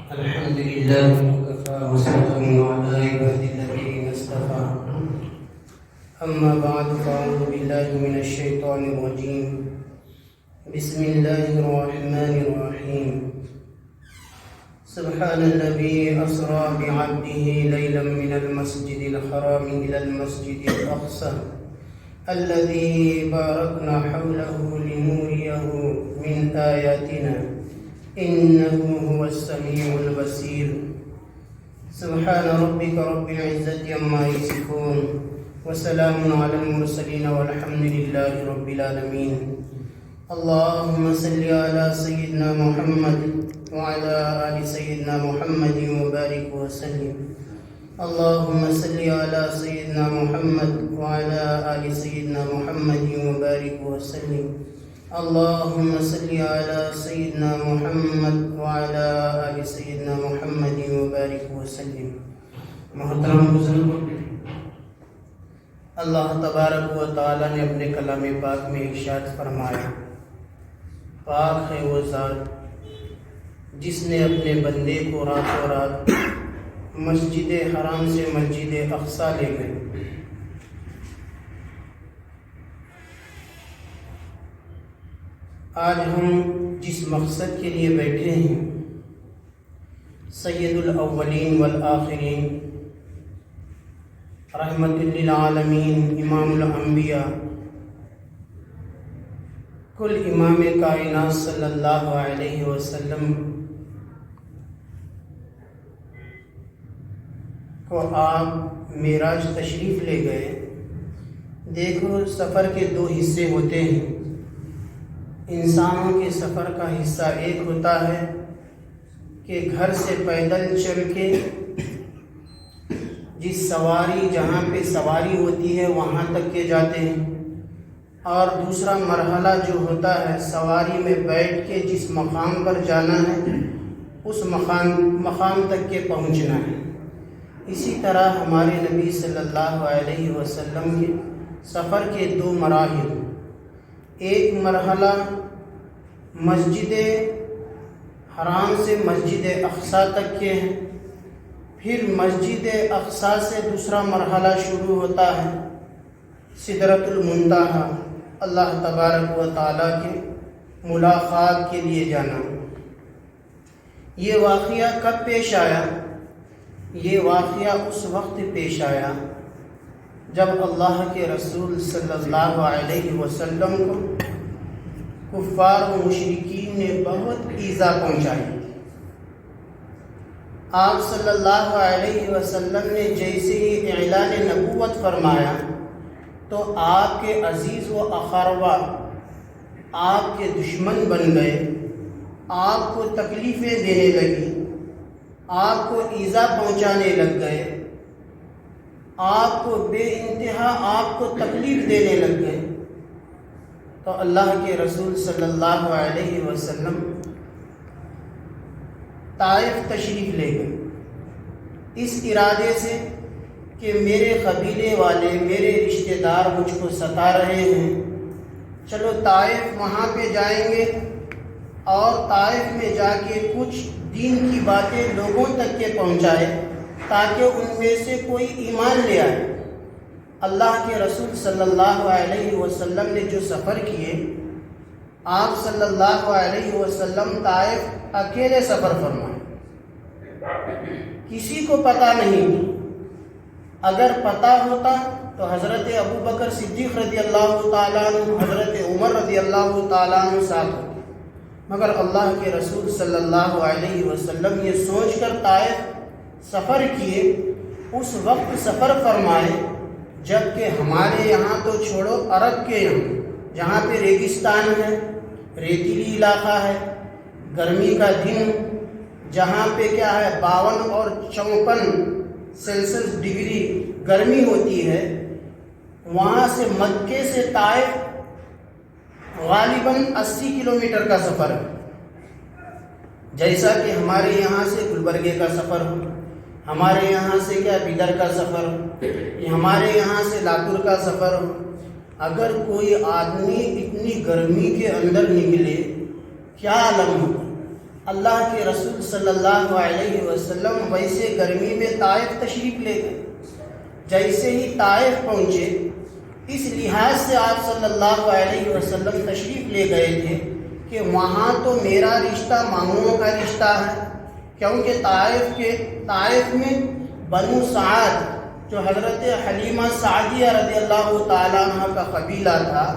الحمد لله وكفى وسلام على عباده الذين اصطفى أما بعد فأعوذ بالله من الشيطان الرجيم بسم الله الرحمن الرحيم سبحان الذي أسرى بعبده ليلا من المسجد الحرام إلى المسجد الأقصى الذي باركنا حوله لنريه من آياتنا إنه هو السميع البصير سبحان ربك رب العزة عما يصفون وسلام على المرسلين والحمد لله رب العالمين اللهم صل على سيدنا محمد وعلى آل سيدنا محمد وبارك وسلم اللهم صل على سيدنا محمد وعلى آل سيدنا محمد وبارك وسلم اللهم صل على سيدنا محمد وعلى آل سيدنا محمد وبارك وسلم. محترم بزرگوں، اللہ تبارک و تعالی نے اپنے کلام پاک میں ارشاد فرمایا، پاک ہے وہ ذات جس نے اپنے بندے کو راتوں رات مسجد حرام سے مسجد اقصی لے گئے۔ آج ہم جس مقصد کے لیے بیٹھے ہیں، سید الاولین والآخرین رحمت للعالمین امام الانبیاء کل امام کائنات صلی اللہ علیہ وسلم کو آپ معراج تشریف لے گئے۔ دیکھو، سفر کے دو حصے ہوتے ہیں۔ انسانوں کے سفر کا حصہ ایک ہوتا ہے کہ گھر سے پیدل چل کے جس سواری جہاں پہ سواری ہوتی ہے وہاں تک کے جاتے ہیں، اور دوسرا مرحلہ جو ہوتا ہے سواری میں بیٹھ کے جس مقام پر جانا ہے اس مقام تک کے پہنچنا ہے۔ اسی طرح ہمارے نبی صلی اللہ علیہ وسلم کے سفر کے دو مراحل، ایک مرحلہ مسجد حرام سے مسجد اقصی تک کے ہیں، پھر مسجد اقصی سے دوسرا مرحلہ شروع ہوتا ہے سدرۃ المنتہا، اللہ تبارک و تعالیٰ کے ملاقات کے لیے جانا۔ یہ واقعہ کب پیش آیا؟ یہ واقعہ اس وقت پیش آیا جب اللہ کے رسول صلی اللہ علیہ وسلم کو کفار و مشرکین نے بہت ایذا پہنچائی۔ آپ صلی اللہ علیہ وسلم نے جیسے ہی اعلان نبوت فرمایا تو آپ کے عزیز و اقاربہ آپ کے دشمن بن گئے، آپ کو تکلیفیں دینے لگی، آپ کو ایذا پہنچانے لگ گئے، آپ کو بے انتہا آپ کو تکلیف دینے لگ گئے۔ تو اللہ کے رسول صلی اللہ علیہ وسلم طائف تشریف لے گئے، اس ارادے سے کہ میرے قبیلے والے، میرے رشتہ دار مجھ کو ستا رہے ہیں، چلو طائف وہاں پہ جائیں گے اور طائف میں جا کے کچھ دین کی باتیں لوگوں تک کے پہنچائے تاکہ ان میں سے کوئی ایمان لے آئے۔ اللہ کے رسول صلی اللہ علیہ وسلم نے جو سفر کیے، آپ صلی اللہ علیہ وسلم طائف اکیلے سفر فرمائے، کسی کو پتہ نہیں تھی۔ اگر پتہ ہوتا تو حضرت ابو بکر صدیق رضی اللہ تعالیٰ عنہ، حضرت عمر رضی اللہ تعالیٰ عنہ ساتھ ہوتے، مگر اللہ کے رسول صلی اللہ علیہ وسلم یہ سوچ کر طائف سفر کیے، اس وقت سفر فرمائے جبکہ ہمارے یہاں تو چھوڑو، عرب کے یہاں جہاں پہ ریگستان ہے، ریتیلی علاقہ ہے، گرمی کا دن جہاں پہ کیا ہے 52 اور 54 سیلسیس ڈگری گرمی ہوتی ہے، وہاں سے مکے سے طائف غالباً 80 کلومیٹر کا سفر ہے، جیسا کہ ہمارے یہاں سے گلبرگے کا سفر ہو، ہمارے یہاں سے کیا بیدر کا سفر ہو، ہمارے یہاں سے لاپور کا سفر ہو۔ اگر کوئی آدمی اتنی گرمی کے اندر نکلے کیا عالم ہوگا؟ اللہ کے رسول صلی اللہ علیہ وسلم ویسے گرمی میں طائف تشریف لے گئے۔ جیسے ہی طائف پہنچے، اس لحاظ سے آپ صلی اللہ علیہ وسلم تشریف لے گئے تھے کہ وہاں تو میرا رشتہ ماموں کا رشتہ ہے، کیونکہ طائف میں بنو سعد جو حضرت حلیمہ سعدیہ رضی اللہ تعالیٰ عنہ کا قبیلہ تھا،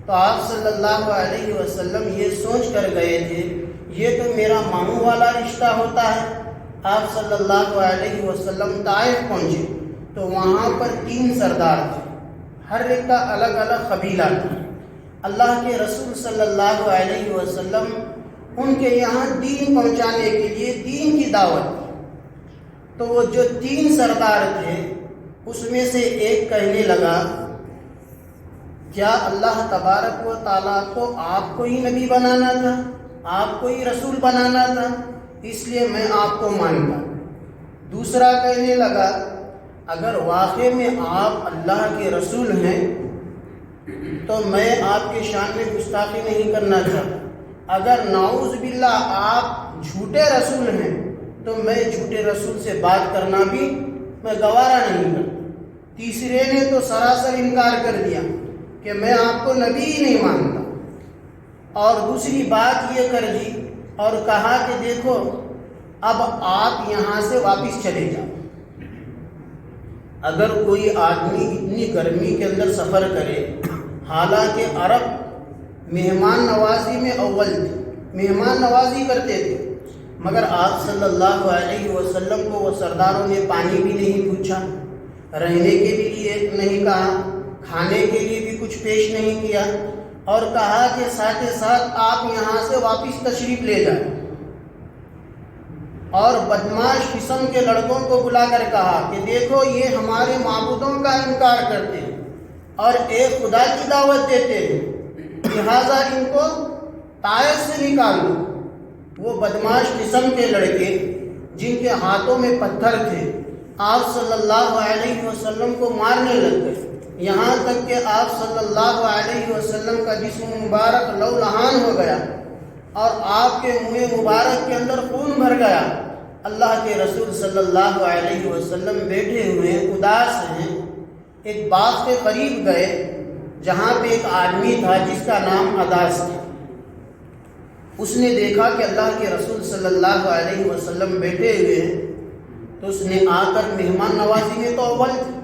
تو آپ صلی اللہ علیہ وسلم یہ سوچ کر گئے تھے یہ تو میرا ماموں والا رشتہ ہوتا ہے۔ آپ صلی اللہ علیہ وسلم طائف پہنچے تو وہاں پر 3 سردار تھے، ہر ایک کا الگ الگ قبیلہ تھا۔ اللہ کے رسول صلی اللہ علیہ وسلم ان کے یہاں دین پہنچانے کے لیے دین کی دعوت دی، تو وہ جو 3 سردار تھے اس میں سے ایک کہنے لگا، کیا اللہ تبارک و تعالیٰ کو آپ کو ہی نبی بنانا تھا، آپ کو ہی رسول بنانا تھا، اس لیے میں آپ کو مانتا۔ دوسرا کہنے لگا، اگر واقعی میں آپ اللہ کے رسول ہیں تو میں آپ کے شان میں گستاخی نہیں کرنا چاہتا، اگر نعوذ باللہ آپ جھوٹے رسول ہیں تو میں جھوٹے رسول سے بات کرنا بھی میں گوارا نہیں کرتا۔ تیسرے نے تو سراسر انکار کر دیا کہ میں آپ کو نبی ہی نہیں مانتا، اور دوسری بات یہ کر دی اور کہا کہ دیکھو اب آپ یہاں سے واپس چلے جاؤ۔ اگر کوئی آدمی اتنی گرمی کے اندر سفر کرے، حالانکہ عرب مہمان نوازی میں اول تھے، مہمان نوازی کرتے تھے، مگر آپ صلی اللہ علیہ وسلم کو وہ سرداروں نے پانی بھی نہیں پوچھا، رہنے کے لیے نہیں کہا، کھانے کے لیے بھی کچھ پیش نہیں کیا، اور کہا کہ ساتھ ساتھ آپ یہاں سے واپس تشریف لے جائیں۔ اور بدماش قسم کے لڑکوں کو بلا کر کہا کہ دیکھو یہ ہمارے معبودوں کا انکار کرتے ہیں اور ایک خدا کی دعوت دیتے ہیں، لہٰذا ان کو طائف سے نکال دو۔ وہ بدماش قسم کے لڑکے جن کے ہاتھوں میں پتھر تھے آپ صلی اللہ علیہ وسلم کو مارنے لگ گئے، یہاں تک کہ آپ صلی اللہ علیہ وسلم کا جسم مبارک لہولہان ہو گیا اور آپ کے منہ مبارک کے اندر خون بھر گیا۔ اللہ کے رسول صلی اللہ علیہ وسلم بیٹھے ہوئے اداس ہیں، ایک باغ کے قریب گئے جہاں پہ ایک آدمی تھا جس کا نام اداس تھا۔ اس نے دیکھا کہ اللہ کے رسول صلی اللہ علیہ وسلم بیٹھے ہوئے ہیں، تو اس نے آ کر مہمان نوازی میں تو اول تھے۔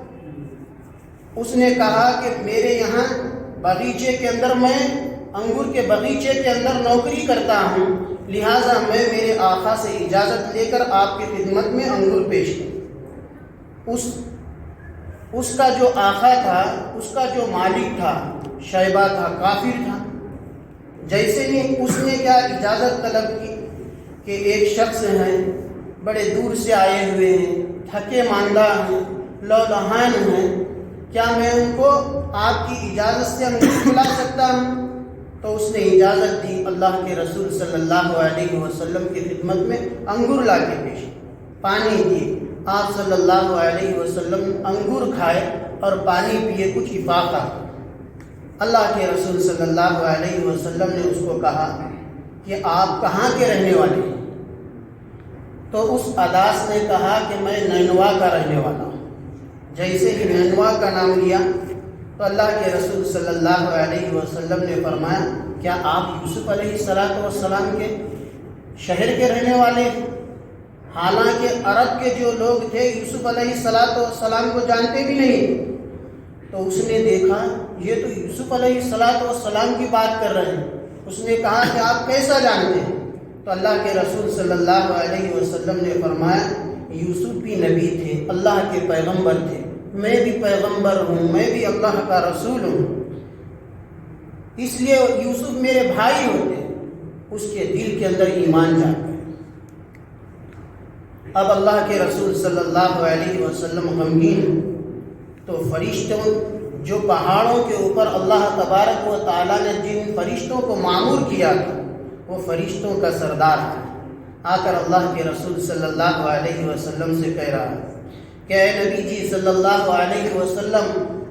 اس نے کہا کہ میرے یہاں باغیچے کے اندر میں انگور کے باغیچے کے اندر نوکری کرتا ہوں، لہٰذا میں میرے آقا سے اجازت لے کر آپ کی خدمت میں انگور پیش کروں۔ اس کا جو آقا تھا، اس کا جو مالک تھا شیبہ تھا، کافر تھا۔ جیسے ہی اس نے کیا اجازت طلب کی کہ ایک شخص ہیں بڑے دور سے آئے ہوئے ہیں، تھکے ماندہ ہیں، لولہان ہیں، کیا میں ان کو آپ کی اجازت سے انگور کھلا سکتا ہوں؟ تو اس نے اجازت دی۔ اللہ کے رسول صلی اللہ علیہ وسلم کی خدمت میں انگور لا کے پیش، پانی دیے، آپ صلی اللہ علیہ وسلم انگور کھائے اور پانی پیے، کچھ افاقہ۔ اللہ کے رسول صلی اللہ علیہ وسلم نے اس کو کہا کہ آپ کہاں کے رہنے والے ہیں؟ تو اس اداس نے کہا کہ میں نینوا کا رہنے والا ہوں۔ جیسے ہی نینوا کا نام لیا تو اللہ کے رسول صلی اللہ علیہ وسلم نے فرمایا، کیا آپ یوسف علیہ السلام کے شہر کے رہنے والے ہیں؟ حالانکہ عرب کے جو لوگ تھے یوسف علیہ السلام کو جانتے بھی نہیں۔ تو اس نے دیکھا یہ تو یوسف علیہ السلام کی بات کر رہے ہیں۔ اس نے کہا کہ آپ کیسا جانتے ہیں؟ تو اللہ کے رسول صلی اللہ علیہ وسلم نے فرمایا، یوسف بھی نبی تھے، اللہ کے پیغمبر تھے، میں بھی پیغمبر ہوں، میں بھی اللہ کا رسول ہوں، اس لیے یوسف میرے بھائی ہوتے۔ اس کے دل کے اندر ایمان جا گیا۔ اب اللہ کے رسول صلی اللہ علیہ وسلم غمگین، تو فرشتوں جو پہاڑوں کے اوپر اللہ تبارک و تعالیٰ نے جن فرشتوں کو معمور کیا تھا وہ فرشتوں کا سردار ہے، آ کر اللہ کے رسول صلی اللہ علیہ وسلم سے کہہ رہا ہے کہ اے نبی جی صلی اللہ علیہ وسلم،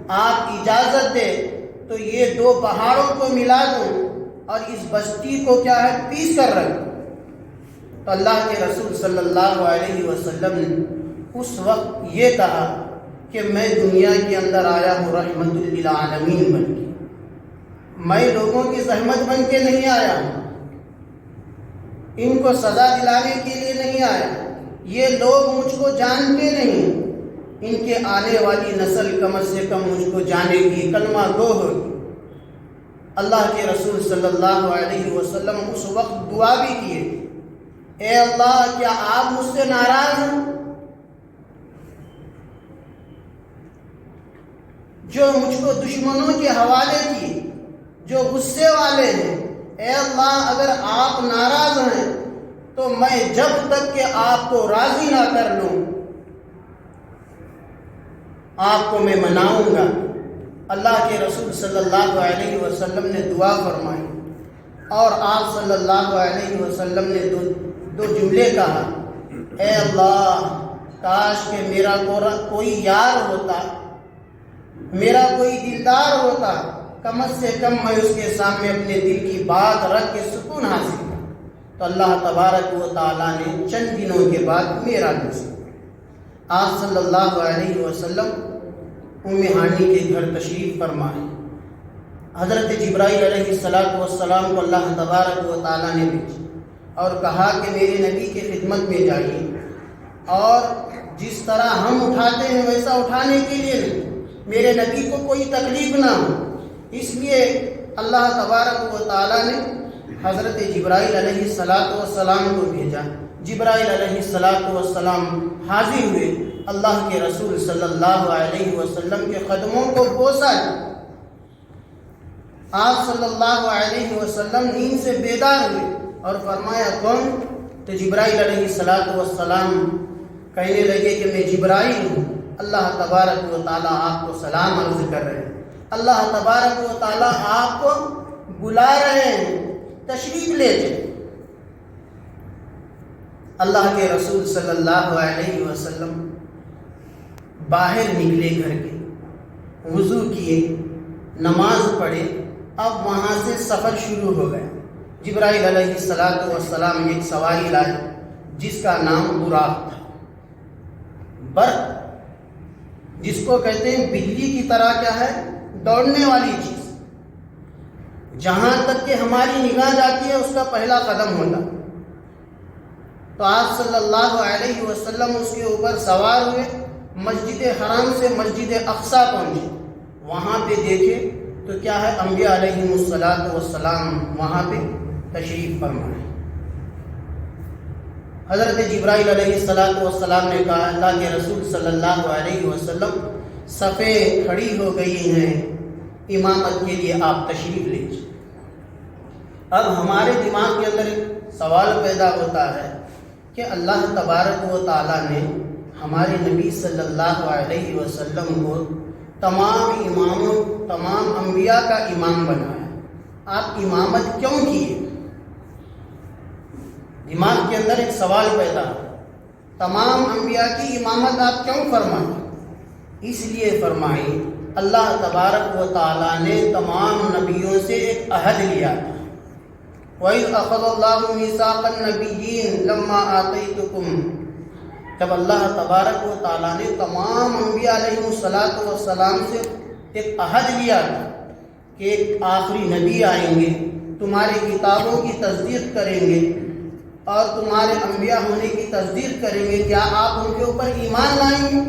آپ اجازت دے تو یہ 2 پہاڑوں کو ملا دوں اور اس بستی کو کیا ہے پیس کر رکھ۔ تو اللہ کے رسول صلی اللہ علیہ وسلم نے اس وقت یہ کہا کہ میں دنیا کے اندر آیا ہوں رحمت للعالمین بن کے، میں لوگوں کی زحمت بن کے نہیں آیا ہوں، ان کو سزا دلانے کے لیے نہیں آیا، یہ لوگ مجھ کو جانتے نہیں، ان کے آنے والی نسل کم سے کم مجھ کو جانے گی، کلمہ گو ہوگی۔ اللہ کے رسول صلی اللہ علیہ وسلم اس وقت دعا بھی کیے، اے اللہ کیا آپ مجھ سے ناراض ہیں؟ جو مجھ کو دشمنوں کے حوالے کیے، جو غصے والے ہیں، اے اللہ اگر آپ ناراض ہیں تو میں جب تک کہ آپ کو راضی نہ کر لوں آپ کو میں مناؤں گا۔ اللہ کے رسول صلی اللہ علیہ وسلم نے دعا فرمائی اور آپ صلی اللہ علیہ وسلم نے دو جملے کہا، اے اللہ کاش کہ میرا کوئی یار ہوتا، میرا کوئی دلدار ہوتا، کم سے کم میں اس کے سامنے اپنے دل کی بات رکھ کے سکون حاصل کر۔ تو اللہ تبارک و تعالیٰ نے چند دنوں کے بعد میرا نصیب۔ آپ صلی اللہ علیہ وسلم ام ہانی کے گھر تشریف فرمائے۔ حضرت جبرائیل علیہ السلام کو اللہ تبارک و تعالیٰ نے بھیجا اور کہا کہ میرے نبی کی خدمت میں جائیے، اور جس طرح ہم اٹھاتے ہیں ویسا اٹھانے کے لیے نہیں، میرے نبی کو کوئی تکلیف نہ ہو، اس لیے اللہ تبارک و تعالیٰ نے حضرت جبرائیل علیہ السلام کو بھیجا۔ جبرائیل علیہ السلام حاضر ہوئے، اللہ کے رسول صلی اللہ علیہ وسلم کے قدموں کو بوسا۔ آپ صلی اللہ علیہ وسلم نیند سے بیدار ہوئے اور فرمایا کون؟ تو جبرائیل علیہ السلام کہنے لگے کہ میں جبرائیل ہوں، اللہ تبارک و تعالیٰ آپ کو سلام عرض کر رہے ہیں، اللہ تبارک و تعالیٰ آپ کو بلا رہے ہیں، تشریف لے جائیں۔ اللہ کے رسول صلی اللہ علیہ وسلم باہر نکلے گھر کے، وضو کیے، نماز پڑھے، اب وہاں سے سفر شروع ہو گیا۔ جبرائیل علیہ السلام ایک سواری لائے جس کا نام براق تھا۔ برق جس کو کہتے ہیں بجلی کی طرح کیا ہے، دوڑنے والی چیز، جہاں تک کہ ہماری نگاہ جاتی ہے اس کا پہلا قدم ہوتا۔ تو آپ صلی اللہ علیہ وسلم اس کے اوپر سوار ہوئے، مسجد حرام سے مسجد اقصی پہنچے، وہاں پہ دیکھے تو کیا ہے، انبیاء علیہم السلام وہاں پہ تشریف فرمائے۔ حضرت جبرائیل علیہ السلام نے کہا، اللہ کے رسول صلی اللہ علیہ وسلم صفیں کھڑی ہو گئی ہیں، امامت کے لیے آپ تشریف لیجیے۔ اب ہمارے دماغ کے اندر ایک سوال پیدا ہوتا ہے کہ اللہ تبارک و تعالیٰ نے ہمارے نبی صلی اللہ علیہ وسلم کو تمام اماموں، تمام انبیاء کا امام بنایا، آپ امامت کیوں کیے؟ دماغ کے اندر ایک سوال پیدا ہو، تمام انبیاء کی امامت آپ کیوں فرمائیں؟ اس لیے فرمائی اللہ تبارک و تعالیٰ نے تمام نبیوں سے ایک عہد لیا تھا، وَإِذْ أَخَذَ اللَّهُ مِيثَاقَ النَّبِيِّينَ لَمَّا آتَيْتُكُمْ، جب اللہ تبارک و تعالیٰ نے تمام انبیاء علیہ السلام سے ایک عہد لیا تھا کہ ایک آخری نبی آئیں گے، تمہاری کتابوں کی تصدیق کریں گے اور تمہارے انبیاء ہونے کی تصدیق کریں گے، کیا آپ ان کے اوپر ایمان لائیں گے؟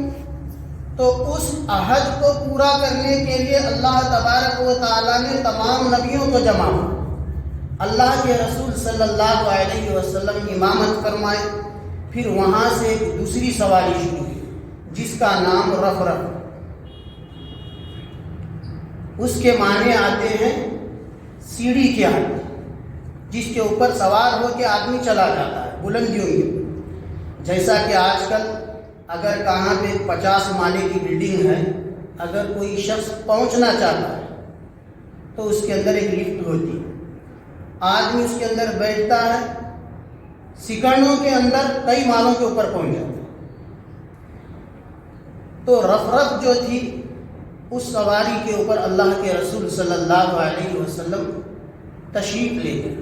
تو اس عہد کو پورا کرنے کے لیے اللہ تبارک و تعالیٰ نے تمام نبیوں کو جمع، اللہ کے رسول صلی اللہ علیہ وسلم امامت فرمائے۔ پھر وہاں سے ایک دوسری سواری شروع ہوئی جس کا نام رفرف، اس کے معنی آتے ہیں سیڑھی کے ہاتھ، جس کے اوپر سوار ہو کے آدمی چلا جاتا ہے بلندیوں میں۔ جیسا کہ آج کل اگر کہاں پہ 50 مالے کی بلڈنگ ہے، اگر کوئی شخص پہنچنا چاہتا ہے تو اس کے اندر ایک لفٹ ہوتی ہے، آدمی اس کے اندر بیٹھتا ہے، سیکنڈوں کے اندر کئی مالوں کے اوپر پہنچ جاتا ہے۔ تو رفرف جو تھی اس سواری کے اوپر اللہ کے رسول صلی اللہ علیہ وسلم تشریف لے گئے۔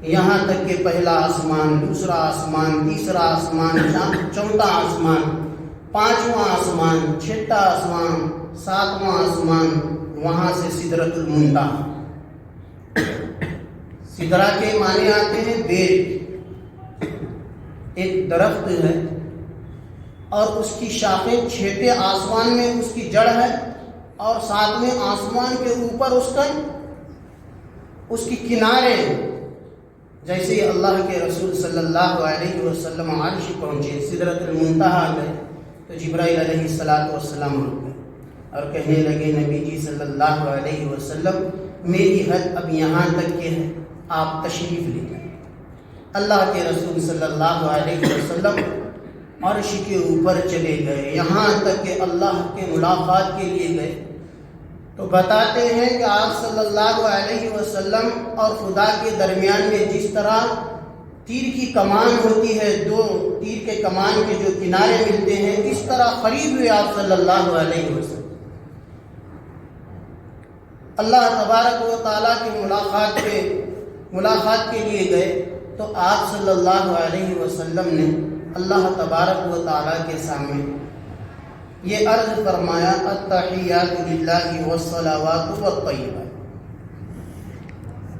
یہاں تک کہ پہلا آسمان، دوسرا آسمان، تیسرا آسمان، چوتھا آسمان، پانچواں آسمان، چھٹا آسمان، ساتواں آسمان، وہاں سے سدرۃ المنتہا۔ سدرہ کے معنی آتے ہیں بیل، ایک درخت ہے اور اس کی شاخیں چھٹے آسمان میں اس کی جڑ ہے، اور ساتویں آسمان کے اوپر اس کی کنارے، جیسے ہی اللہ کے رسول صلی اللہ علیہ وسلم عرش پہنچے، سدرۃ المنتہا گئے، تو جبرائیل علیہ السلام رک گئے اور کہنے لگے نبی جی صلی اللہ علیہ وسلم میری حد اب یہاں تک کہ ہے، آپ تشریف لے جائیں۔ اللہ کے رسول صلی اللہ علیہ وسلم عرش کے اوپر چلے گئے، یہاں تک کہ اللہ کے ملاقات کے لیے گئے۔ تو بتاتے ہیں کہ آپ صلی اللہ علیہ وسلم اور خدا کے درمیان میں جس طرح تیر کی کمان ہوتی ہے، دو تیر کے کمان کے جو کنارے ملتے ہیں، اس طرح قریب ہوئے آپ صلی اللہ علیہ وسلم۔ اللہ تبارک و تعالیٰ کی ملاقات کے لیے گئے تو آپ صلی اللہ علیہ وسلم نے اللہ تبارک و تعالیٰ کے سامنے یہ عرض فرمایا، التحیات للہ والصلوات والطیبات۔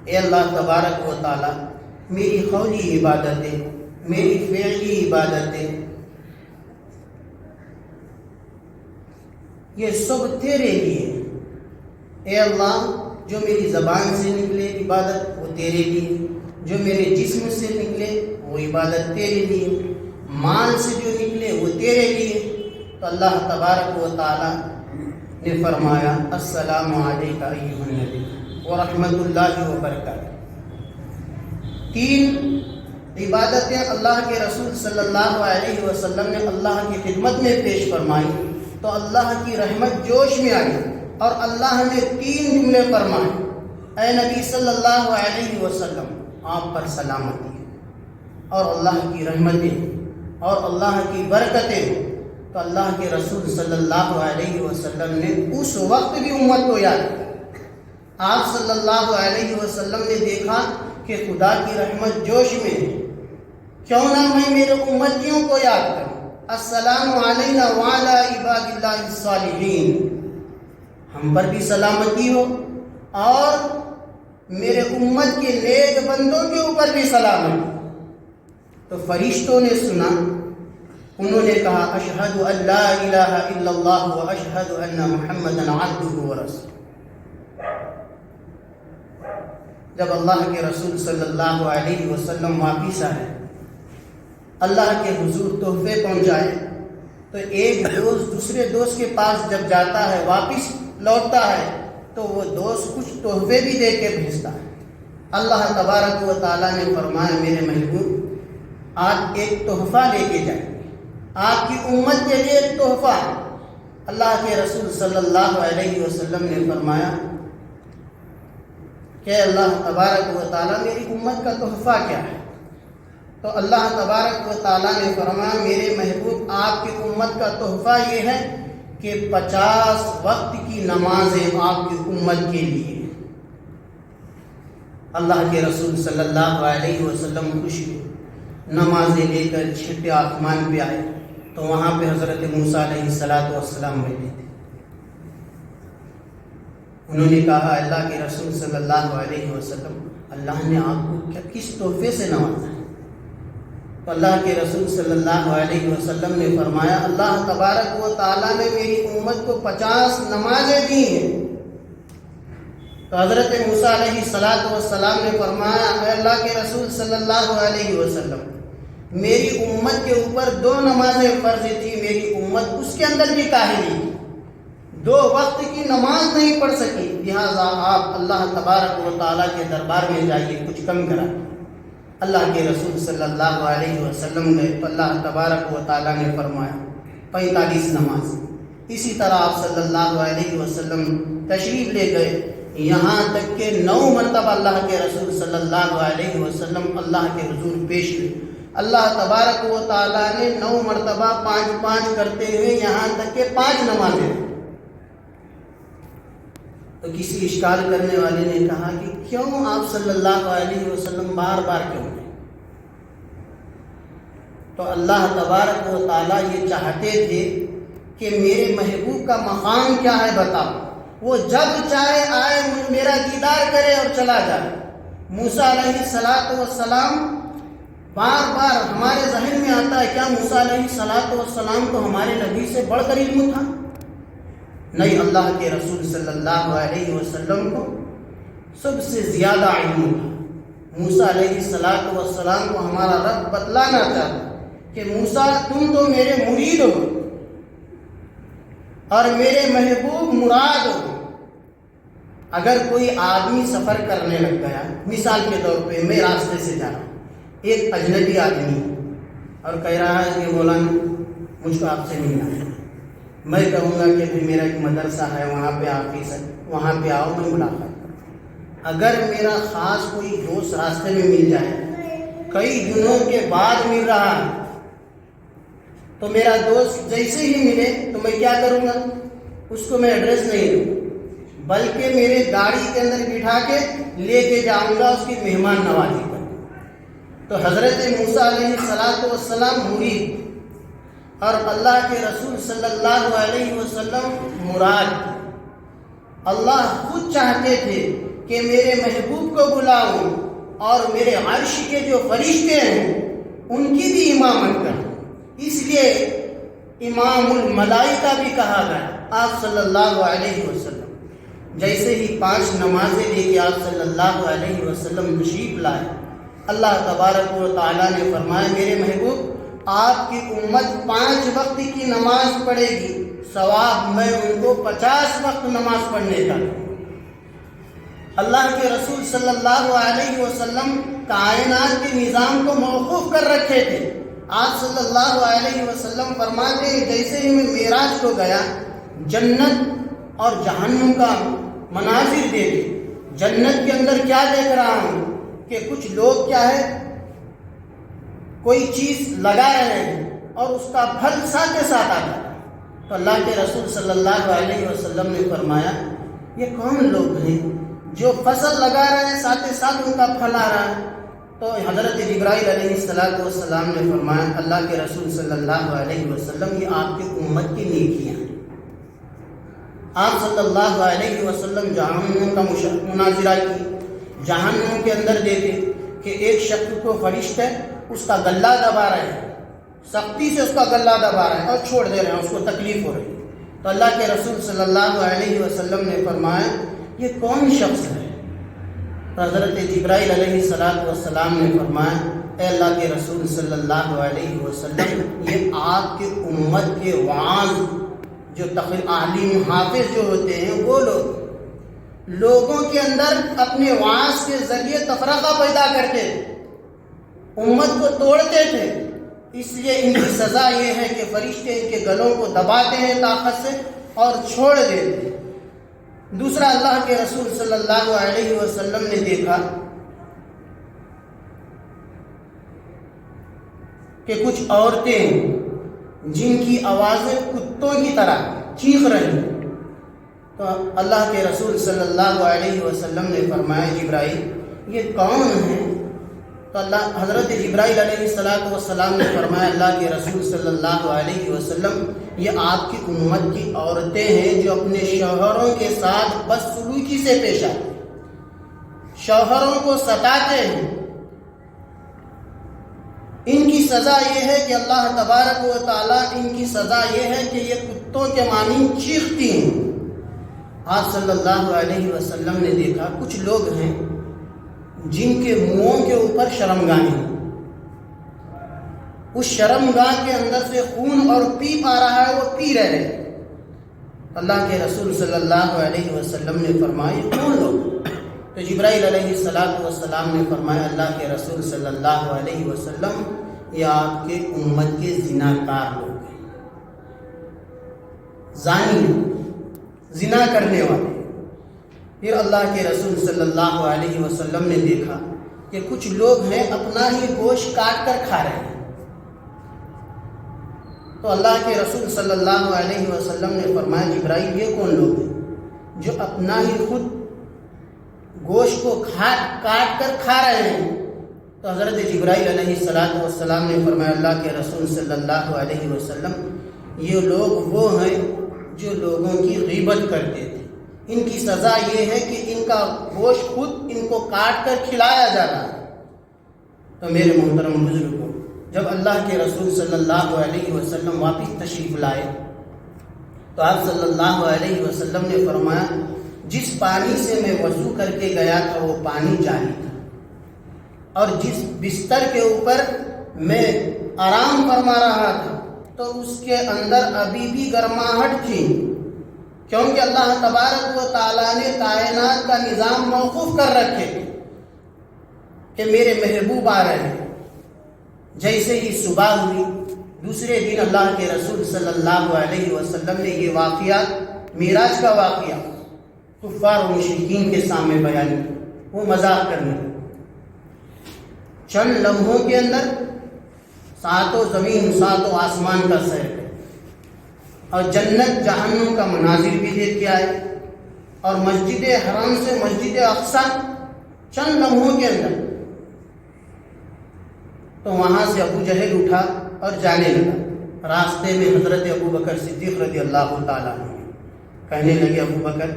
اے اللہ تبارک و تعالیٰ، میری قولی عبادتیں، میری فعلی عبادتیں، یہ سب تیرے لیے۔ اے اللہ، جو میری زبان سے نکلے عبادت وہ تیرے لیے، جو میرے جسم سے نکلے وہ عبادت تیرے لیے، مال سے جو نکلے وہ تیرے لیے۔ تو اللہ تبارک و تعالیٰ نے فرمایا، السلام علیکم ایھا النبی ورحمۃ اللہ وبرکاتہ۔ تین عبادتیں اللہ کے رسول صلی اللہ علیہ وسلم نے اللہ کی خدمت میں پیش فرمائی تو اللہ کی رحمت جوش میں آئی، اور اللہ نے تین جملے فرمائے، اے نبی صلی اللہ علیہ وسلم، آپ پر سلامتی ہے اور اللہ کی رحمتیں اور اللہ کی برکتیں۔ تو اللہ کے رسول صلی اللہ علیہ وسلم نے اس وقت بھی امت کو یاد کیا۔ آپ صلی اللہ علیہ وسلم نے دیکھا کہ خدا کی رحمت جوش میں ہے، کیوں نہ میں میرے امتیوں کو یاد کروں، السلام علینا وعلی عباد اللہ الصالحین، ہم پر بھی سلامتی ہو اور میرے امت کے نیک بندوں کے اوپر بھی سلامتی۔ تو فرشتوں نے سنا، انہوں نے کہا، اشہد ان لا الہ الا اللہ واشہد ان محمدا عبدہ ورسولہ۔ جب اللہ کے رسول صلی اللہ علیہ وسلم واپس آئے، اللہ کے حضور تحفے پہنچائے، تو ایک دوست دوسرے دوست کے پاس جب جاتا ہے، واپس لوٹتا ہے، تو وہ دوست کچھ تحفے بھی دے کے بھیجتا ہے۔ اللہ تبارک و تعالیٰ نے فرمایا، میرے محبوب، آپ ایک تحفہ لے کے جائیں، آپ کی امت کے لیے ایک تحفہ۔ اللہ کے رسول صلی اللہ علیہ وسلم نے فرمایا کہ اللہ تبارک و تعالیٰ، میری امت کا تحفہ کیا ہے؟ تو اللہ تبارک و تعالیٰ نے فرمایا، میرے محبوب، آپ کی امت کا تحفہ یہ ہے کہ 50 وقت کی نمازیں آپ کی امت کے لیے۔ اللہ کے رسول صلی اللہ علیہ وسلم خوش ہوئے، نمازیں لے کر چھٹے آسمان پہ آئے تو وہاں پہ حضرت موسیٰ علیہ السلام بیٹھے تھے۔ انہوں نے کہا، اللہ کے رسول صلی اللہ علیہ وسلم، اللہ نے آپ کو کس تحفے سے نوازا؟ تو اللہ کے رسول صلی اللہ علیہ وسلم نے فرمایا، اللہ تبارک و تعالیٰ نے میری امت کو 50 نمازیں دی ہیں۔ تو حضرت موسیٰ علیہ السلام نے فرمایا، اے اللہ کے رسول صلی اللہ علیہ وسلم، میری امت کے اوپر 2 نمازیں فرض تھی، میری امت اس کے اندر بھی کاہلی تھی، 2 وقت کی نماز نہیں پڑھ سکی، لہٰذا آپ اللہ تبارک و تعالیٰ کے دربار میں جائیے، کچھ کم کرا۔ اللہ کے رسول صلی اللہ علیہ وسلم گئے تو اللہ تبارک و تعالیٰ نے فرمایا 45 نماز۔ اسی طرح آپ صلی اللہ علیہ وسلم تشریف لے گئے، یہاں تک کہ 9 مرتبہ اللہ کے رسول صلی اللہ علیہ وسلم اللہ کے حضور پیش ہوئے۔ اللہ تبارک و تعالیٰ نے 9 مرتبہ 5 کرتے ہوئے یہاں تک کہ 5 نمازیں۔ تو کسی اشکال کرنے والے نے کہا کہ کیوں آپ صلی اللہ علیہ وسلم بار بار کیوں گئے؟ تو اللہ تبارک و تعالیٰ یہ چاہتے تھے کہ میرے محبوب کا مقام کیا ہے بتاؤ، وہ جب چاہے آئے میرا دیدار کرے اور چلا جائے۔ موسیٰ علیہ السلام بار بار ہمارے ذہن میں آتا ہے کیا موسیٰ علیہ السلام تو ہمارے نبی سے بڑھ کر علم تھا؟ نہیں، اللہ کے رسول صلی اللہ علیہ وسلم کو سب سے زیادہ علم تھا۔ موسیٰ علیہ السلام کو ہمارا رب بتلانا چاہتا کہ موسیٰ تم تو میرے مرید ہو اور میرے محبوب مراد ہو۔ اگر کوئی آدمی سفر کرنے لگ گیا، مثال کے طور پہ میں راستے سے جا رہا ہوں، ایک اجنبی آدمی اور کہہ رہا ہے کہ مولانا مجھ کو آپ سے ملنا ہے، میں کہوں گا کہ بھی میرا ایک مدرسہ ہے، وہاں پہ آفس ہے، وہاں پہ آؤ، میں ملاقات کروں۔ اگر میرا خاص کوئی دوست راستے میں مل جائے، کئی دنوں کے بعد مل رہا ہے، تو میرا دوست جیسے ہی ملے تو میں کیا کروں گا؟ اس کو میں ایڈریس نہیں دوں، بلکہ میرے گاڑی کے اندر بٹھا کے لے کے جاؤں گا، اس کی مہمان نوازی کروں۔ تو حضرت موسیٰ علیہ السلام مرید اور اللہ کے رسول صلی اللہ علیہ وسلم مراد۔ اللہ خود چاہتے تھے کہ میرے محبوب کو بلاؤں اور میرے عرش کے جو فرشتے ہیں ان کی بھی امامت کروں، اس لیے امام الملائکہ بھی کہا گیا آپ صلی اللہ علیہ وسلم۔ جیسے ہی 5 نمازیں لے کے آپ صلی اللہ علیہ وسلم تشریف لائے، اللہ تبارک و تعالیٰ نے فرمایا میرے محبوب آپ کی امت 5 وقت کی نماز پڑھے گی، ثواب میں ان کو 50 وقت نماز پڑھنے کا دوں۔ اللہ کے رسول صلی اللہ علیہ وسلم کائنات کے نظام کو موقوف کر رکھے تھے۔ آپ صلی اللہ علیہ وسلم فرماتے ہیں جیسے ہی میں معراج کو گیا، جنت اور جہنم کا مناظر دیکھے۔ جنت کے اندر کیا دیکھ رہا ہوں کہ کچھ لوگ کیا ہے، کوئی چیز لگا رہے ہیں اور اس کا پھل ساتھ کے ساتھ آتا ہے۔ تو اللہ کے رسول صلی اللہ علیہ وسلم نے فرمایا یہ کون لوگ ہیں جو فصل لگا رہے ہیں ساتھ کے ساتھ ان کا پھل آ رہا ہے؟ تو حضرت جبرائیل علیہ السلام نے فرمایا اللہ کے رسول صلی اللہ علیہ وسلم یہ آپ کی امت کی نیکیاں ہیں۔ آپ صلی اللہ علیہ وسلم جہنم کا مناظرہ کی، جہنم کے اندر دیکھے کہ ایک شخص کو فرشتے اس کا گلا دبا رہے ہیں، سختی سے اس کا گلا دبا رہے ہیں اور چھوڑ دے رہے ہیں، اس کو تکلیف ہو رہی ہے۔ تو اللہ کے رسول صلی اللہ علیہ وسلم نے فرمایا یہ کون شخص ہے؟ تو حضرت جبرائیل علیہ السلام نے فرمایا اے اللہ کے رسول صلی اللہ علیہ وسلم یہ آپ کے امت کے واعظ جو عالم حافظ جو ہوتے ہیں وہ لوگوں کے اندر اپنے واعظ کے ذریعے تفرقہ پیدا کرتے تھے، امت کو توڑتے تھے، اس لیے ان کی سزا یہ ہے کہ فرشتے ان کے گلوں کو دباتے ہیں طاقت سے اور چھوڑ دیتے ہیں۔ دوسرا اللہ کے رسول صلی اللہ علیہ وسلم نے دیکھا کہ کچھ عورتیں جن کی آوازیں کتوں کی طرح چیخ رہی ہیں۔ تو اللہ کے رسول صلی اللہ علیہ وسلم نے فرمایا جبرائیل یہ کون ہیں؟ تو حضرت جبرائیل علیہ السلام نے فرمایا اللہ کے رسول صلی اللہ علیہ وسلم یہ آپ کی امت کی عورتیں ہیں جو اپنے شوہروں کے ساتھ بدسلوکی سے پیش آتے ہیں، شوہروں کو ستاتے ہیں۔ ان کی سزا یہ ہے کہ اللہ تبارک و تعالیٰ ان کی سزا یہ ہے کہ یہ کتوں کے مانند چیختی ہیں۔ آپ صلی اللہ علیہ وسلم نے دیکھا کچھ لوگ ہیں جن کے منہوں کے اوپر شرمگاہیں ہیں، اس شرمگاہ کے اندر سے خون اور پیپ آ رہا ہے، وہ پی رہے ہیں۔ اللہ کے رسول صلی اللہ علیہ وسلم نے فرمایا کون لوگ؟ تو جبرائیل علیہ السلام نے فرمایا اللہ کے رسول صلی اللہ علیہ وسلم یہ آپ کے امت کے زناکار لوگ ہیں، زانی، زنا کرنے والے۔ پھر اللہ کے رسول صلی اللہ علیہ وسلم نے دیکھا کہ کچھ لوگ ہیں اپنا ہی گوشت کاٹ کر کھا رہے ہیں۔ تو اللہ کے رسول صلی اللہ علیہ وسلم نے فرمایا جبرائیل یہ کون لوگ ہیں جو اپنا ہی خود گوشت کو کاٹ کر کھا رہے ہیں. تو حضرت جبرائیل علیہ السلام نے فرمایا اللہ کے رسول صلی اللہ علیہ وسلم یہ لوگ وہ ہیں جو لوگوں کی غیبت کرتے تھے. ان کی سزا یہ ہے کہ ان کا گوشت خود ان کو کاٹ کر کھلایا جا رہا ہے. تو میرے محترم بزرگوں، جب اللہ کے رسول صلی اللہ علیہ وسلم واپس تشریف لائے تو آپ صلی اللہ علیہ وسلم نے فرمایا جس پانی سے میں وضو کر کے گیا تھا وہ پانی جاری تھا، اور جس بستر کے اوپر میں آرام فرما رہا تھا تو اس کے اندر ابھی بھی گرماہٹ تھی، کیونکہ اللہ تبارک و تعالیٰ نے کائنات کا نظام موقوف کر رکھے کہ میرے محبوب آ رہے ہیں. جیسے ہی صبح ہوئی دوسرے دن اللہ کے رسول صلی اللہ علیہ وسلم نے یہ واقعہ، معراج کا واقعہ، کفار و مشرکین کے سامنے بیان کیا. وہ مذاق کرنے لگے. چند لمحوں کے اندر ساتوں زمین ساتوں آسمان کا سیر کرے اور جنت جہنم کا مناظر بھی دیکھ کے آئے، اور مسجد حرام سے مسجد اقصی چند لمحوں کے اندر. تو وہاں سے ابو جہل اٹھا اور جانے لگا. راستے میں حضرت ابو بکر صدیق رضی اللہ تعالیٰ عنہ کہنے لگے ابو بکر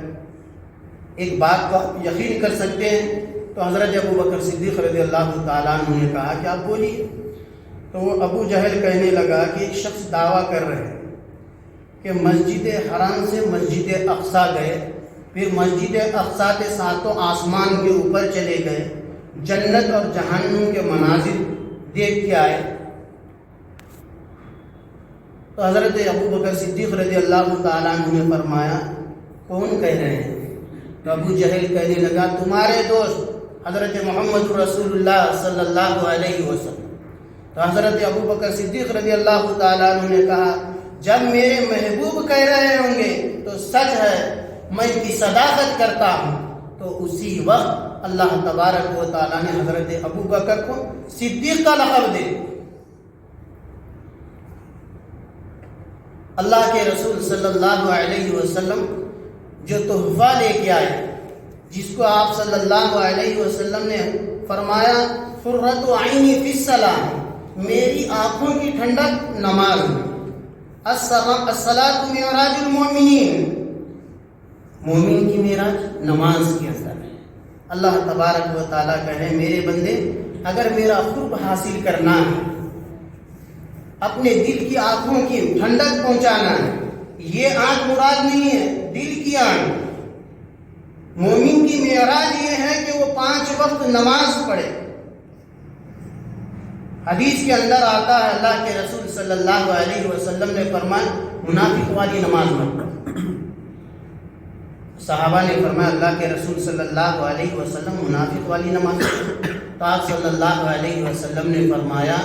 ایک بات کو آپ یقین کر سکتے ہیں؟ تو حضرت ابو بکر صدیق رضی اللہ تعالیٰ عنہ نے کہا کہ آپ بولیے. تو وہ ابو جہل کہنے لگا کہ ایک شخص دعویٰ کر رہے ہیں کہ مسجد حرام سے مسجد اقصی گئے، پھر مسجد اقصی کے ساتوں آسمان کے اوپر چلے گئے، جنت اور جہنم کے مناظر دیکھ کے آئے. تو حضرت ابو بکر صدیق رضی اللہ تعالیٰ عنہ نے فرمایا کون کہہ رہے ہیں؟ تو ابو جہل کہنے لگا تمہارے دوست حضرت محمد رسول اللہ صلی اللہ علیہ وسلم. تو حضرت ابو بکر صدیق رضی اللہ تعالیٰ عنہ نے کہا جب میرے محبوب کہہ رہے ہوں گے تو سچ ہے، میں ان کی صداقت کرتا ہوں. تو اسی وقت اللہ تبارک و تعالیٰ نے حضرت ابو بکر کو صدیق کا لقب دے. اللہ کے رسول صلی اللہ علیہ وسلم جو تحفہ لے کے آئے، جس کو آپ صلی اللہ علیہ وسلم نے فرمایا قرۃ عینی فی الصلاۃ، میری آنکھوں کی ٹھنڈک نماز میں. الصلاۃ معراج المؤمنین، مومن کی معراج نماز کے اندر ہے. اللہ تبارک و تعالیٰ کہے میرے بندے اگر میرا قرب حاصل کرنا ہے، اپنے دل کی آنکھوں کی ٹھنڈک پہنچانا ہے، یہ آنکھ مراد نہیں ہے، دل کی آنکھ. مومن کی معراج یہ ہے کہ وہ 5 وقت نماز پڑھے. حدیث کے اندر آتا ہے اللہ کے رسول صلی اللہ علیہ وسلم نے فرمایا منافق والی نماز مت پڑھو. صحابہ نے فرمایا اللہ کے رسول صلی اللہ علیہ وسلم منافق والی نماز پڑھو. تو آپ صلی اللہ علیہ وسلم نے فرمایا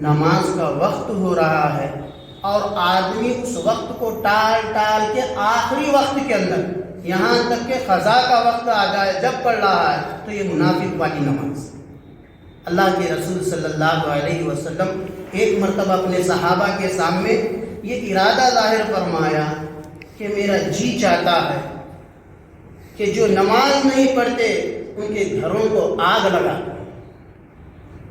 نماز کا وقت ہو رہا ہے اور آدمی اس وقت کو ٹال کے آخری وقت کے اندر یہاں تک کہ قضا کا وقت آ جائے جب پڑھ رہا ہے تو یہ منافق والی نماز. اللہ کے رسول صلی اللہ علیہ وسلم ایک مرتبہ اپنے صحابہ کے سامنے یہ ارادہ ظاہر فرمایا کہ میرا جی چاہتا ہے کہ جو نماز نہیں پڑھتے ان کے گھروں کو آگ لگا.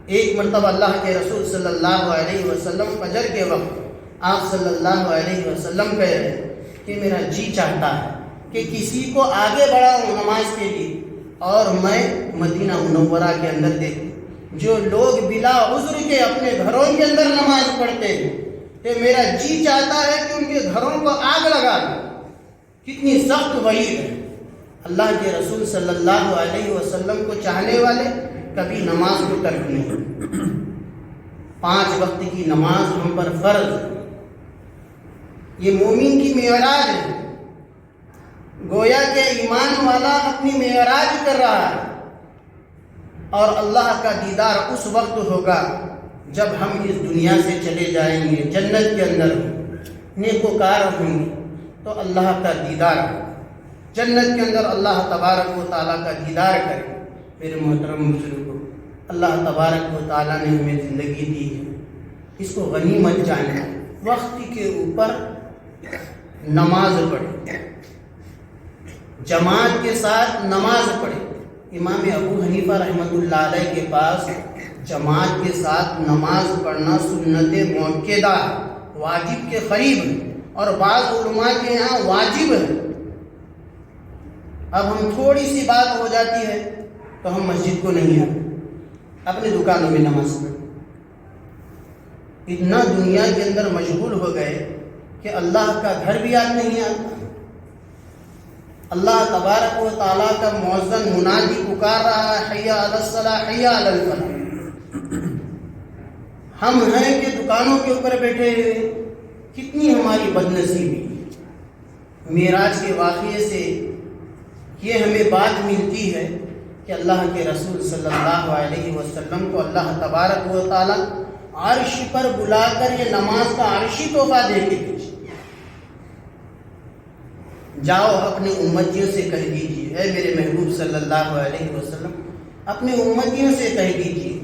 ایک مرتبہ اللہ کے رسول صلی اللہ علیہ وسلم فجر کے وقت آپ صلی اللہ علیہ وسلم کہہ رہے ہیں کہ میرا جی چاہتا ہے کہ کسی کو آگے بڑھاؤں نماز کے لیے اور میں مدینہ منورہ کے اندر دیکھوں جو لوگ بلا عذر کے اپنے گھروں کے اندر نماز پڑھتے ہیں کہ میرا جی چاہتا ہے کہ ان کے گھروں کو آگ لگا دوں. کتنی سخت وعید ہے. اللہ کے رسول صلی اللہ علیہ وسلم کو چاہنے والے کبھی نماز کو ترک نہیں. 5 وقت کی نماز ہم پر فرض ہے. یہ مومن کی معراج ہے. گویا کہ ایمان والا اپنی معراج کر رہا ہے اور اللہ کا دیدار اس وقت ہوگا جب ہم اس دنیا سے چلے جائیں گے، جنت کے اندر نیکوکار ہوں گے تو اللہ کا دیدار ہوگا. جنت کے اندر اللہ تبارک و تعالیٰ کا دیدار کرے. میرے محترم بزرگوں، اللہ تبارک و تعالیٰ نے ہمیں زندگی دی ہے، اس کو غنیمت جانے، وقت کے اوپر نماز پڑھے. جماعت کے ساتھ نماز پڑھے. امام ابو حنیفہ رحمۃ اللہ علیہ کے پاس جماعت کے ساتھ نماز پڑھنا سنت مؤکدہ ہے، واجب کے قریب ہے، اور بعض علماء کے یہاں واجب ہے. اب ہم تھوڑی سی بات ہو جاتی ہے تو ہم مسجد کو نہیں آتے، اپنی دکانوں میں نماز پڑھیں. اتنا دنیا کے اندر مشغول ہو گئے کہ اللہ کا گھر بھی یاد نہیں آتا. اللہ تبارک و تعالیٰ کا مؤذن منادی پکار رہا ہے، حی علی الصلاۃ حی علی الفلاح. ہم ہیں کہ دکانوں کے اوپر بیٹھے ہوئے. کتنی ہماری بدنصیبی. معراج کے واقعے سے یہ ہمیں بات ملتی ہے کہ اللہ کے رسول صلی اللہ علیہ وسلم کو اللہ تبارک و تعالیٰ عرش پر بلا کر یہ نماز کا عرشی تحفہ دے کے بھیجے. جاؤ اپنے امتیوں سے کہہ دیجیے، اے میرے محبوب صلی اللہ علیہ وسلم، اپنے امتیوں سے کہہ دیجیے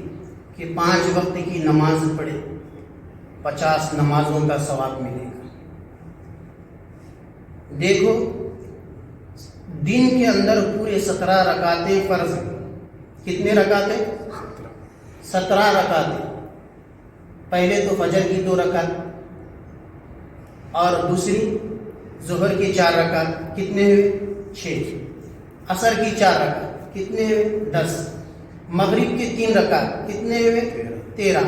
کہ 5 وقت کی نماز پڑھے، 50 نمازوں کا ثواب ملے گا. دیکھو دن کے اندر پورے 17 رکعتیں فرض ہیں. کتنے رکعتیں؟ 17 رکعتیں. پہلے تو فجر کی 2 رکعت اور دوسری ظہر کی 4 رکعت. کتنے ہوئے؟ 6. عصر کی 4 رکعت. کتنے ہوئے؟ 10. مغرب کی 3 رکعت. کتنے ہوئے؟ 13.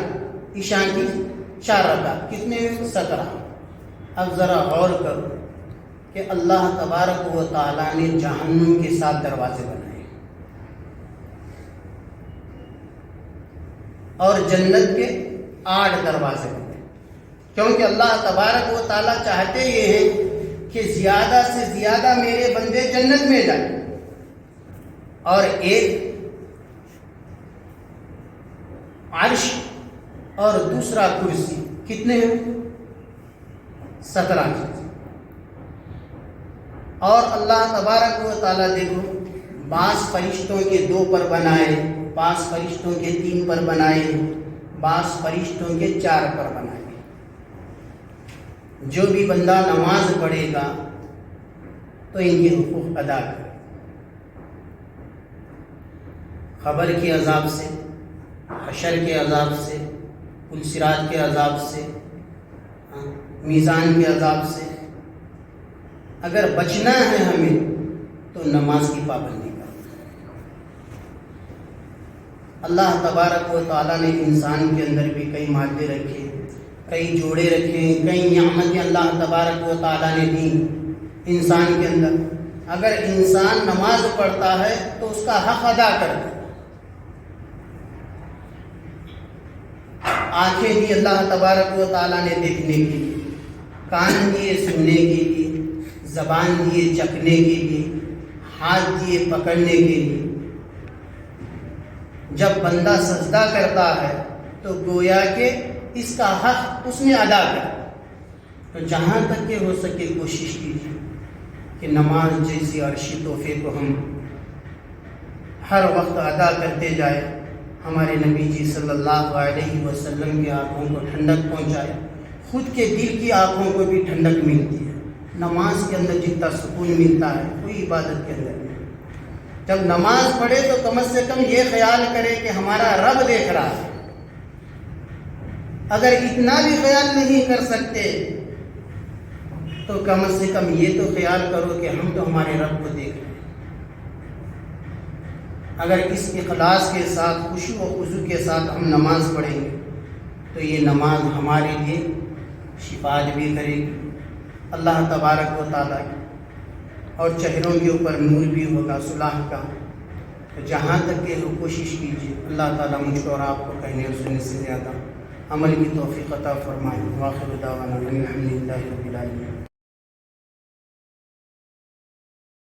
عشاء کی 4 رکعت. کتنے ہوئے؟ 17. اب ذرا غور کرو کہ اللہ تبارک و تعالیٰ نے جہنم کے 7 دروازے بنائے اور جنت کے 8 دروازے بنائے، کیونکہ اللہ تبارک و تعالیٰ چاہتے یہ ہیں کہ زیادہ سے زیادہ میرے بندے جنت میں جائیں. اور ایک عرش اور دوسرا کرسی. کتنے ہیں؟ 17 چیز. اور اللہ تبارک و تعالیٰ دیکھو، بعض فرشتوں کے 2 پر بنائے، بعض فرشتوں کے 3 پر بنائے، بعض فرشتوں کے 4 پر بنائے. جو بھی بندہ نماز پڑھے گا تو ان کے حقوق ادا کرے. قبر کے عذاب سے، حشر کے عذاب سے، پل صراط کے عذاب سے، میزان کے عذاب سے اگر بچنا ہے ہمیں تو نماز کی پابندی کرو. اللہ تبارک و تعالیٰ نے انسان کے اندر بھی کئی مادے رکھے، کئی جوڑے رکھے، کئی نعمتیں اللہ تبارک و تعالیٰ نے دی انسان کے اندر. اگر انسان نماز پڑھتا ہے تو اس کا حق ادا کر دے. آنکھیں دی اللہ تبارک و تعالیٰ نے دیکھنے کے لیے، کان دیے سننے کے لیے، زبان دیے چکھنے کے لیے، ہاتھ دیے پکڑنے کے لیے. جب بندہ سجدہ کرتا ہے تو گویا کہ اس کا حق اس نے ادا کر. تو جہاں تک کہ ہو سکے کوشش کیجیے کہ نماز جیسی عرشی تحفے کو ہم ہر وقت ادا کرتے جائیں. ہمارے نبی جی صلی اللہ علیہ وسلم کی آنکھوں کو ٹھنڈک پہنچائے، خود کے دل کی آنکھوں کو بھی ٹھنڈک ملتی ہے. نماز کے اندر جتنا سکون ملتا ہے کوئی عبادت کے اندر نہیں. جب نماز پڑھے تو کم سے کم یہ خیال کرے کہ ہمارا رب دیکھ رہا ہے. اگر اتنا بھی خیال نہیں کر سکتے تو کم سے کم یہ تو خیال کرو کہ ہم تو ہمارے رب کو دیکھ رہے ہیں. اگر اس اخلاص کے ساتھ، خشوع و خضوع کے ساتھ ہم نماز پڑھیں گے تو یہ نماز ہمارے لیے شفاعت بھی کرے گی اللہ تبارک و تعالیٰ کی، اور چہروں کے اوپر نور بھی ہوگا صلاح کا. تو جہاں تک کہ وہ کوشش کیجیے اللہ تعالیٰ مجھ کو اور آپ کو کہنے اور سننے سے زیادہ عمل کی توفیق عطا فرمائے. واخر دعوانا الحمد للہ رب العالمین.